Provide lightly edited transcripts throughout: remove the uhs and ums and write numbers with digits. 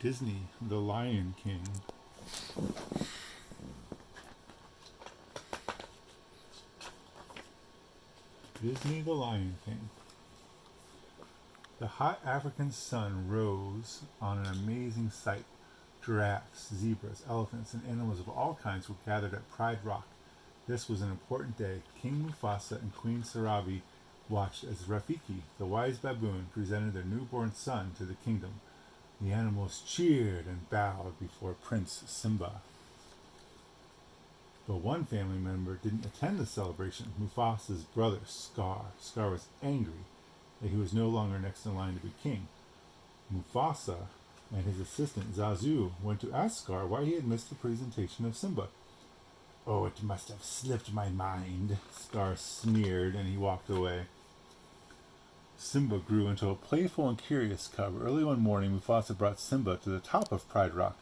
Disney, The Lion King. Disney, The Lion King. The hot African sun rose on an amazing sight. Giraffes, zebras, elephants, and animals of all kinds were gathered at Pride Rock. This was an important day. King Mufasa and Queen Sarabi watched as Rafiki, the wise baboon, presented their newborn son to the kingdom. The animals cheered and bowed before Prince Simba. But one family member didn't attend the celebration, Mufasa's brother, Scar. Scar was angry that he was no longer next in line to be king. Mufasa and his assistant Zazu went to ask Scar why he had missed the presentation of Simba. "Oh, it must have slipped my mind," Scar sneered, and he walked away. Simba grew into a playful and curious cub. Early one morning, Mufasa brought Simba to the top of Pride Rock.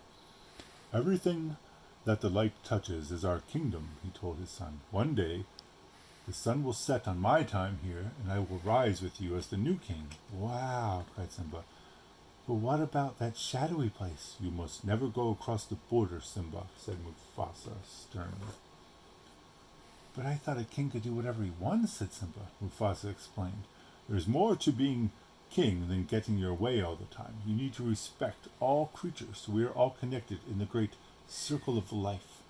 "Everything that the light touches is our kingdom," he told his son. "One day, the sun will set on my time here, and I will rise with you as the new king." "Wow," cried Simba. "But what about that shadowy place?" "You must never go across the border, Simba," said Mufasa sternly. "But I thought a king could do whatever he wants," said Simba. Mufasa explained. "There's more to being king than getting your way all the time. You need to respect all creatures. We are all connected in the great circle of life."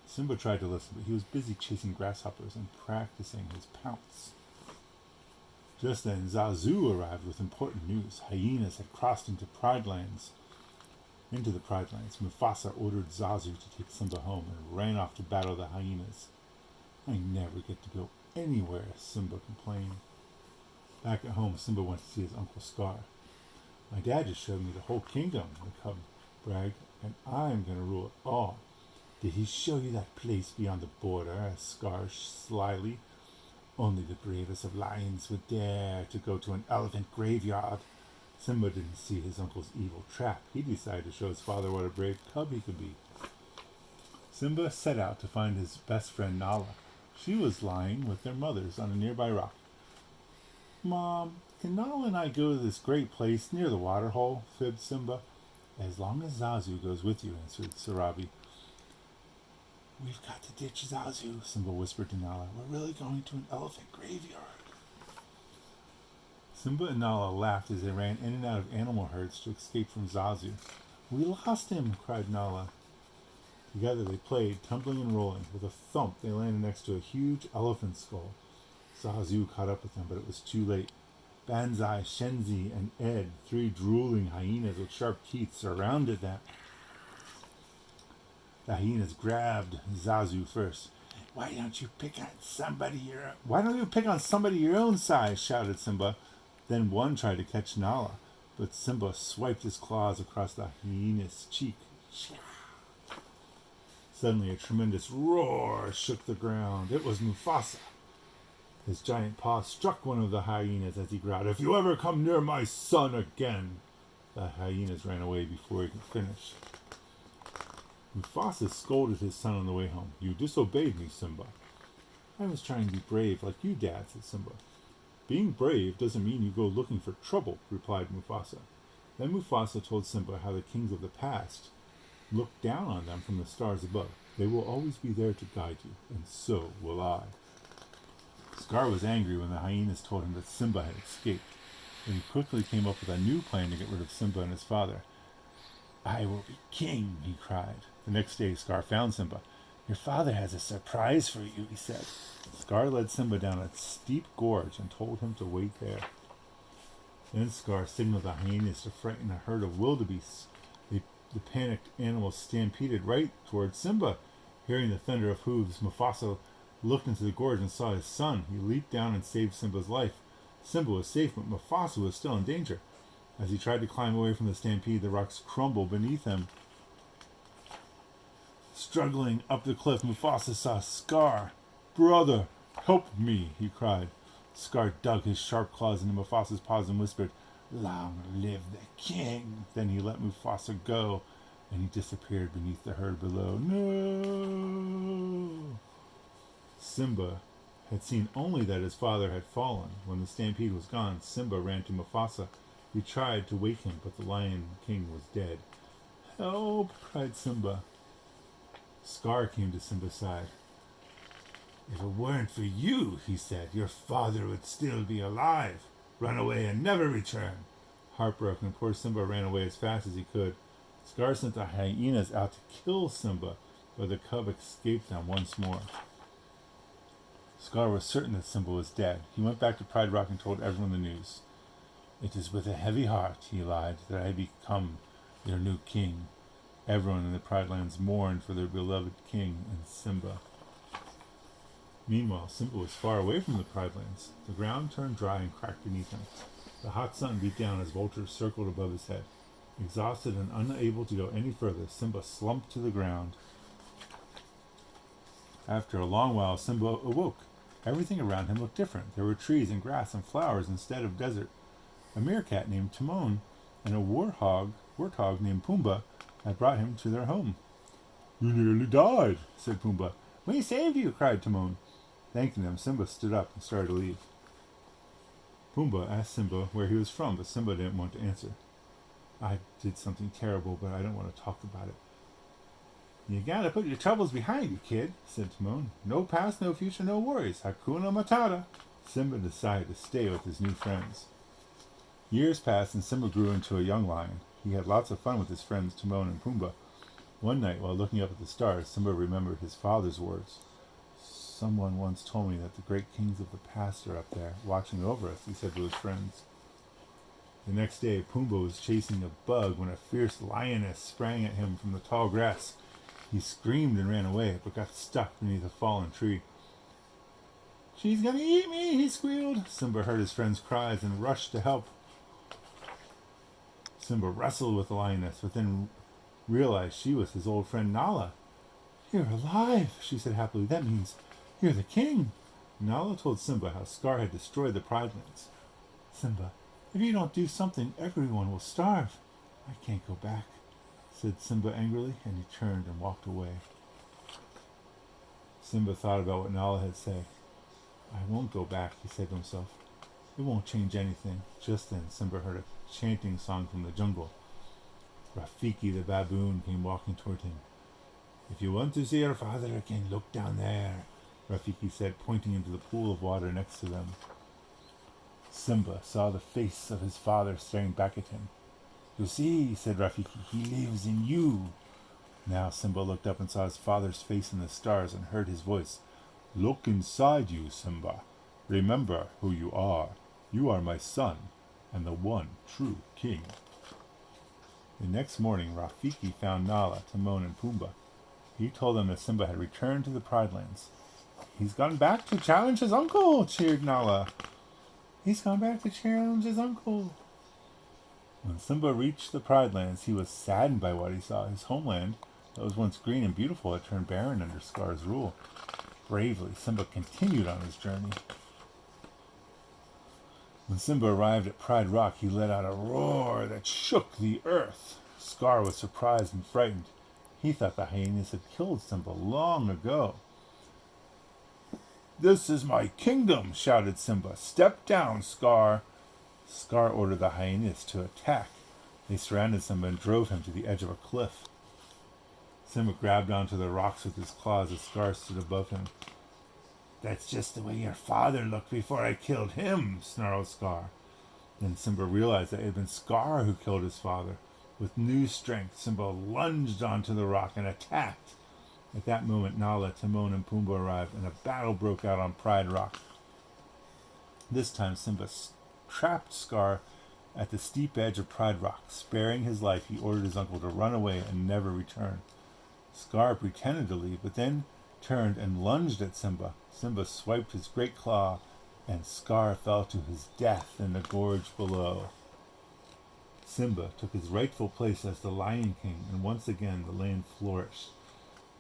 Simba tried to listen, but he was busy chasing grasshoppers and practicing his pounce. Just then, Zazu arrived with important news. Hyenas had crossed into the Pride Lands. Mufasa ordered Zazu to take Simba home and ran off to battle the hyenas. "I never get to go anywhere," Simba complained. Back at home, Simba went to see his uncle Scar. "My dad just showed me the whole kingdom," the cub bragged, "and I'm going to rule it all." "Did he show you that place beyond the border?" asked Scar slyly. "Only the bravest of lions would dare to go to an elephant graveyard." Simba didn't see his uncle's evil trap. He decided to show his father what a brave cub he could be. Simba set out to find his best friend Nala. She was lying with their mothers on a nearby rock. "Mom, can Nala and I go to this great place near the waterhole?" fibbed Simba. "As long as Zazu goes with you," answered Sarabi. "We've got to ditch Zazu," Simba whispered to Nala. "We're really going to an elephant graveyard." Simba and Nala laughed as they ran in and out of animal herds to escape from Zazu. "We lost him!" cried Nala. Together they played, tumbling and rolling. With a thump, they landed next to a huge elephant skull. Zazu caught up with them, but it was too late. Banzai, Shenzi, and Ed, three drooling hyenas with sharp teeth, surrounded them. The hyenas grabbed Zazu first. Why don't you pick on somebody your own size?" shouted Simba. Then one tried to catch Nala, but Simba swiped his claws across the hyena's cheek. Suddenly a tremendous roar shook the ground. It was Mufasa. His giant paw struck one of the hyenas as he growled, "If you ever come near my son again!" The hyenas ran away before he could finish. Mufasa scolded his son on the way home. "You disobeyed me, Simba." "I was trying to be brave like you, Dad," said Simba. "Being brave doesn't mean you go looking for trouble," replied Mufasa. Then Mufasa told Simba how the kings of the past looked down on them from the stars above. "They will always be there to guide you, and so will I." Scar was angry when the hyenas told him that Simba had escaped, but he quickly came up with a new plan to get rid of Simba and his father. "I will be king," he cried. The next day, Scar found Simba. "Your father has a surprise for you," he said. Scar led Simba down a steep gorge and told him to wait there. Then Scar signaled the hyenas to frighten a herd of wildebeests. The panicked animals stampeded right towards Simba. Hearing the thunder of hooves, Mufasa looked into the gorge and saw his son. He leaped down and saved Simba's life. Simba was safe, but Mufasa was still in danger. As he tried to climb away from the stampede, the rocks crumbled beneath him. Struggling up the cliff, Mufasa saw Scar. "Brother, help me," he cried. Scar dug his sharp claws into Mufasa's paws and whispered, "Long live the king." Then he let Mufasa go, and he disappeared beneath the herd below. No! Simba had seen only that his father had fallen. When the stampede was gone, Simba ran to Mufasa. He tried to wake him, but the Lion King was dead. Help! Cried Simba. Scar came to Simba's side. If it weren't for you, he said, your father would still be alive. Run away and never return. Heartbroken, poor Simba ran away as fast as he could. Scar sent the hyenas out to kill Simba, but the cub escaped them once more. Scar was certain that Simba was dead. He went back to Pride Rock and told everyone the news. It is with a heavy heart, he lied, that I become your new king. Everyone in the Pride Lands mourned for their beloved king and Simba. Meanwhile, Simba was far away from the Pride Lands. The ground turned dry and cracked beneath him. The hot sun beat down as vultures circled above his head. Exhausted and unable to go any further, Simba slumped to the ground. After a long while, Simba awoke. Everything around him looked different. There were trees and grass and flowers instead of desert. A meerkat named Timon and a warthog named Pumbaa had brought him to their home. You nearly died, said Pumbaa. We saved you, cried Timon. Thanking them, Simba stood up and started to leave. Pumbaa asked Simba where he was from, but Simba didn't want to answer. I did something terrible, but I don't want to talk about it. You gotta put your troubles behind you, kid, said Timon. No past, no future, no worries. Hakuna matata. Simba decided to stay with his new friends. Years passed and Simba grew into a young lion. He had lots of fun with his friends Timon and Pumbaa. One night, while looking up at the stars, Simba remembered his father's words. Someone once told me that the great kings of the past are up there, watching over us, he said to his friends. The next day, Pumbaa was chasing a bug when a fierce lioness sprang at him from the tall grass. He screamed and ran away, but got stuck beneath a fallen tree. She's gonna eat me, he squealed. Simba heard his friends' cries and rushed to help. Simba wrestled with the lioness, but then realized she was his old friend Nala. You're alive, she said happily. That means you're the king. Nala told Simba how Scar had destroyed the Pride Lands. Simba, if you don't do something, everyone will starve. I can't go back, said Simba angrily, and he turned and walked away. Simba thought about what Nala had said. I won't go back, he said to himself. It won't change anything. Just then, Simba heard a chanting song from the jungle. Rafiki the baboon came walking toward him. If you want to see your father again, look down there, Rafiki said, pointing into the pool of water next to them. Simba saw the face of his father staring back at him. You see, said Rafiki, he lives in you. Now Simba looked up and saw his father's face in the stars and heard his voice. Look inside you, Simba. Remember who you are. You are my son, and the one true king. The next morning, Rafiki found Nala, Timon, and Pumbaa. He told them that Simba had returned to the Pride Lands. He's gone back to challenge his uncle, cheered Nala. He's gone back to challenge his uncle. When Simba reached the Pride Lands, he was saddened by what he saw. His homeland, that was once green and beautiful, had turned barren under Scar's rule. Bravely, Simba continued on his journey. When Simba arrived at Pride Rock, he let out a roar that shook the earth. Scar was surprised and frightened. He thought the hyenas had killed Simba long ago. This is my kingdom, shouted Simba. Step down, Scar. Scar ordered the hyenas to attack. They surrounded Simba and drove him to the edge of a cliff. Simba grabbed onto the rocks with his claws as Scar stood above him. That's just the way your father looked before I killed him, snarled Scar. Then Simba realized that it had been Scar who killed his father. With new strength, Simba lunged onto the rock and attacked. At that moment, Nala, Timon, and Pumbaa arrived, and a battle broke out on Pride Rock. This time, Simba trapped Scar at the steep edge of Pride Rock. Sparing his life, he ordered his uncle to run away and never return. Scar pretended to leave, but then turned and lunged at Simba. Simba swiped his great claw, and Scar fell to his death in the gorge below. Simba took his rightful place as the Lion King, and once again the land flourished.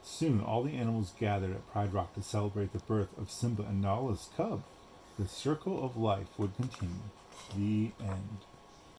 Soon all the animals gathered at Pride Rock to celebrate the birth of Simba and Nala's cub. The circle of life would continue. The end.